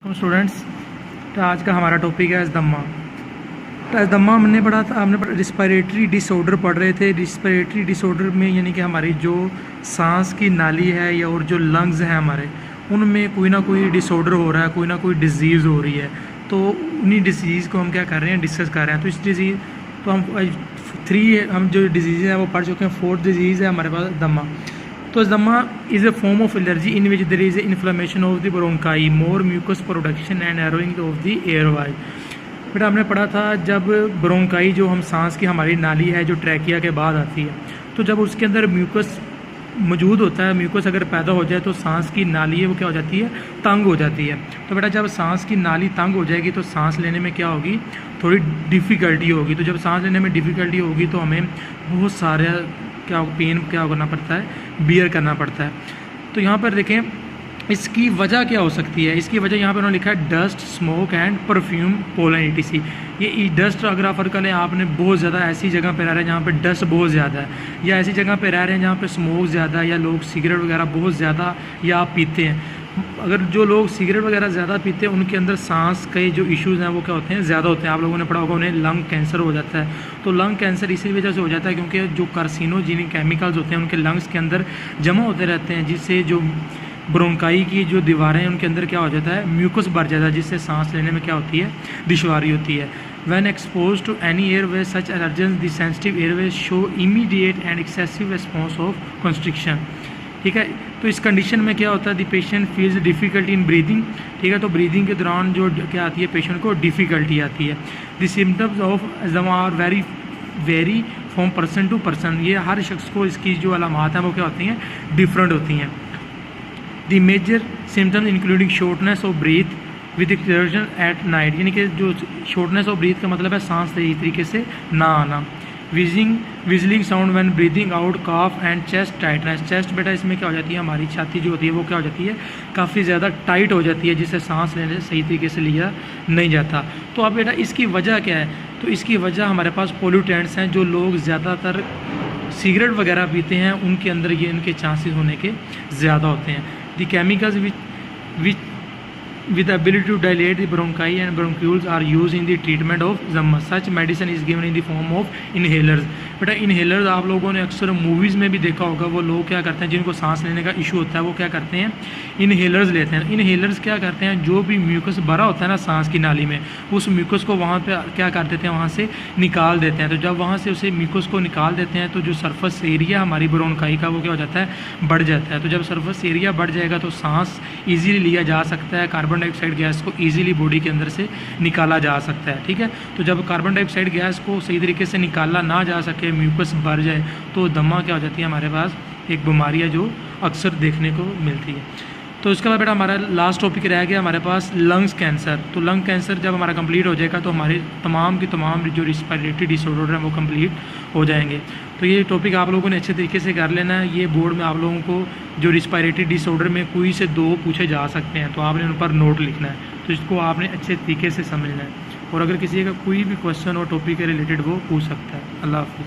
Students, तो आज का हमारा टॉपिक है अजदमा। तो अजदमा हमने पढ़ा था, हमने रिस्पिरेटरी डिसऑर्डर पढ़ रहे थे। रिस्पिरेटरी डिसऑर्डर में यानी कि हमारी जो सांस की नाली है या और जो लंग्स हैं हमारे, उनमें कोई ना कोई डिसऑर्डर हो रहा है, कोई ना कोई डिजीज़ हो रही है। तो उन्हीं डिजीज़ को हम क्या कर रहे हैं, डिस्कस कर रहे हैं। तो इस डिजीज़ तो हम जो डिजीज़ हैं वो पढ़ चुके हैं। 4th डिजीज़ है हमारे पास दमा। तो दमा is a form of allergy in which there is inflammation of the bronchi, more mucus production and narrowing of the airway. बेटा हमने पढ़ा था जब ब्रोंकाई जो हम सांस की हमारी नाली है जो ट्रैकिया के बाद आती है, तो जब उसके अंदर म्यूकस मौजूद होता है, म्यूकस अगर पैदा हो जाए तो सांस की नाली है वो क्या हो जाती है, तंग हो जाती है। तो बेटा जब सांस की नाली तंग हो जाएगी तो सांस लेने में क्या होगी, थोड़ी डिफ़िकल्टी होगी। तो जब सांस लेने में डिफ़िकल्टी होगी तो हमें बहुत सारे पेन करना पड़ता है, बियर करना पड़ता है। तो यहाँ पर देखें इसकी वजह क्या हो सकती है। इसकी वजह यहाँ पर उन्होंने लिखा है dust, smoke and perfume, pollen ETC। ये डस्ट अगर आप फर्क लें, आपने बहुत ज़्यादा ऐसी जगह पर रह रहे हैं जहाँ पे डस्ट बहुत ज़्यादा है, या ऐसी जगह पे रह रहे हैं जहाँ पे स्मोक ज़्यादा है, या लोग सिगरेट वगैरह बहुत ज़्यादा या आप पीते हैं। अगर जो लोग सिगरेट वगैरह ज़्यादा पीते हैं उनके अंदर सांस के जो इश्यूज़ हैं वो क्या होते हैं, ज़्यादा होते हैं। आप लोगों ने पढ़ा होगा उन्हें लंग कैंसर हो जाता है। तो लंग कैंसर इसी वजह से हो जाता है क्योंकि जो कार्सिनोजेनिक केमिकल्स होते हैं उनके लंग्स के अंदर जमा होते रहते हैं, जिससे जो ब्रोंकाई की जो दीवारें हैं उनके अंदर क्या हो जाता है, म्यूकस भर जाता है, जिससे सांस लेने में क्या होती है, दुश्वारी होती है। When exposed to any airway such allergens, the sensitive airways show immediate and excessive response of constriction। ठीक है, तो इस कंडीशन में क्या होता है, the patient feels difficulty in breathing. ठीक है, तो ब्रीदिंग के दौरान जो क्या आती है, पेशेंट को डिफ़िकल्टी आती है। The symptoms of asthma are vary from person to person. ये हर शख्स को इसकी जो अलामात हैं वो क्या होती हैं, डिफरेंट होती हैं। The major symptoms including shortness of breath with exertion at night, यानी कि जो शॉर्टनेस ऑफ ब्रीथ का मतलब है सांस सही तरीके से ना आना। विजलिंग sound when breathing out, calf and chest tightness. Chest बेटा इसमें क्या हो जाती है, हमारी छाती जो होती है वो क्या हो जाती है, काफ़ी ज़्यादा टाइट हो जाती है, जिससे सांस लेने सही तरीके से लिया नहीं जाता। तो अब बेटा इसकी वजह क्या है, तो इसकी वजह हमारे पास पोल्यूटेंट्स हैं। जो लोग ज़्यादातर सिगरेट वगैरह पीते हैं उनके अंदर ये इनके चांसेस होने के ज़्यादा होते हैं। The chemicals which with the ability to dilate the bronchi and bronchioles are used in the treatment of asthma. Such medicine is given in the form of inhalers। बेटा इन्हेलर्स आप लोगों ने अक्सर मूवीज़ में भी देखा होगा, वो लोग क्या करते हैं जिनको सांस लेने का इशू होता है वो क्या करते हैं, इन्हेलर्स लेते हैं। इन्हेलर्स क्या करते हैं, जो भी म्यूकस भरा होता है ना सांस की नाली में, उस म्यूकस को वहाँ पे क्या कर देते हैं, वहाँ से निकाल देते हैं। तो जब वहाँ से उसे म्यूकस को निकाल देते हैं तो जो सरफेस एरिया हमारी ब्रोंकाई का वो क्या हो जाता है, बढ़ जाता है। तो जब सरफेस एरिया बढ़ जाएगा तो सांस ईजीली लिया जा सकता है, कार्बन डाइऑक्साइड गैस को ईजीली बॉडी के अंदर से निकाला जा सकता है। ठीक है, तो जब कार्बन डाइऑक्साइड गैस को सही तरीके से निकाला ना जा सके, म्यूकस भर जाए, तो दमा क्या हो जाती है, हमारे पास एक बीमारी है जो अक्सर देखने को मिलती है। तो इसके बाद बेटा हमारा लास्ट टॉपिक रह गया हमारे पास लंग्स कैंसर। तो लंग कैंसर जब हमारा कंप्लीट हो जाएगा तो हमारे तमाम की तमाम जो रिस्पिरेटरी डिसऑर्डर हैं वो कंप्लीट हो जाएंगे। तो ये टॉपिक आप लोगों ने अच्छे तरीके से कर लेना है। ये बोर्ड में आप लोगों को जो रिस्पिरेटरी डिसऑर्डर में कोई से 2 पूछे जा सकते हैं, तो आपने उन पर नोट लिखना है। तो इसको आपने अच्छे तरीके से समझना है, और अगर किसी का कोई भी क्वेश्चन और टॉपिक के रिलेटेड वो पूछ सकता है। अल्लाह हाफ़िज़।